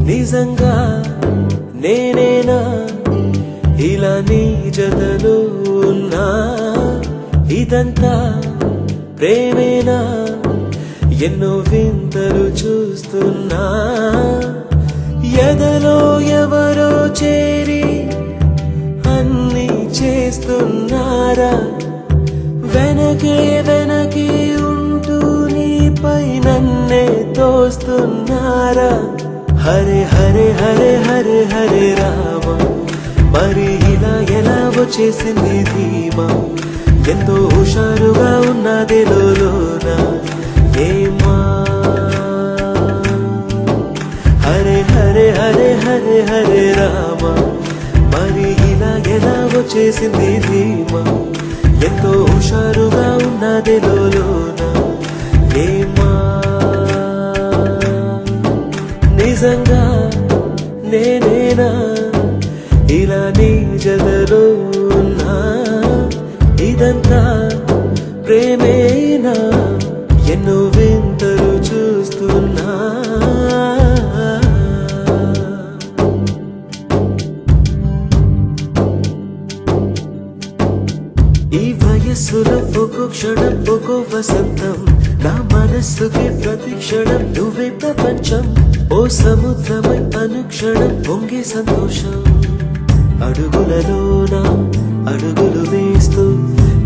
నిజంగా నేనేనా ఇలా నీ జతలో ఉన్నా ఇదంతా ప్రేమేనా ఎన్నో వింతలు చూస్తున్నా ఎదలో ఎవరో చేరి అన్నీ చేస్తున్నారా వెనకే వెనకే ఉంటూ నీపై నన్నే తోస్తున్నారా హరే హరే హరే హరే హరే రామ మరి ఇలా ఎలా వచ్చేసింది ధీమా ఎంతో హుషారుగా ఉన్నది లోన ఏమా హరే హరే హరే హరే హరే రామ మరి ఇలా ఎలా వచ్చేసింది ధీమా ఎంతో హుషారుగా ఉన్నది లోన ఏమా నిజంగా నేనేనా ఇలా నీ జతలో ఉన్నా ఇదంతా ప్రేమేనా ఎన్నో వింతలు చూస్తున్నా ఈ వయస్సులో ఒక్కో క్షణం ఒక్కో వసంతం నా మనస్సుకి ప్రతి క్షణం నువ్వే ప్రపంచం ఓ సముద్రమై అనుక్షణం పొంగే సంతోషం అడుగులలోన అడుగులు వేస్తూ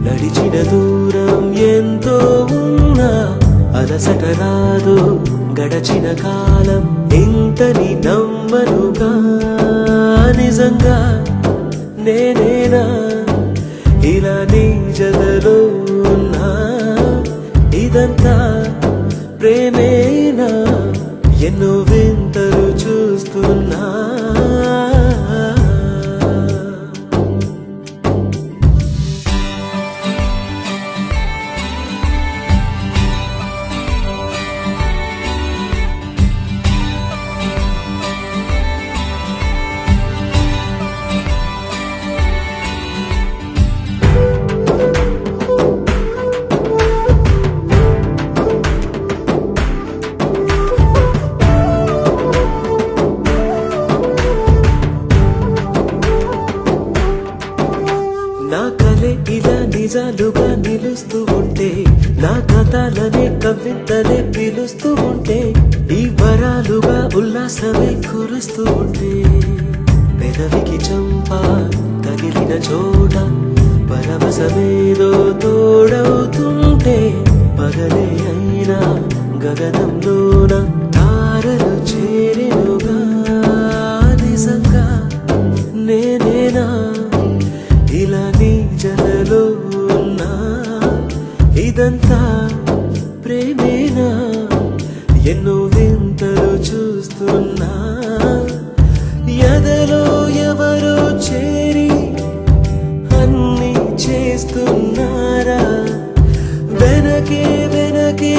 నడిచిన దూరం ఎంతో ఉన్నా అలసట రాదు గడచిన కాలం ఇంతని నమ్మనుగా నిజంగా నేనేనా ఇలా నీ జతలో ఉన్నా ఇదంతా ప్రేమేనా ఎన్నో వింతలు చూస్తున్నా నా కలే ఇలా నిజాలుగా నిలుస్తూ ఉంటే నా కథలనే కవితలే పిలుస్తూ ఉంటే ఈ వరాలుగా ఉల్లాసమే కురుస్తూ ఉంటే పెదవికి చంపా తగిలిన చోట పరవశమేదో తోడవుతుంటే పగలే అయినా గగనంలోన తారలు చేరెనుగా నిజంగా నేనేనా ఇలా నీ జతలో ఉన్నా ఇదంతా ప్రేమేనా ఎన్నో వింతలు చూస్తున్నా ఎదలో ఎవరో చేరి అన్నీ చేస్తున్నారా వెనకే వెనకే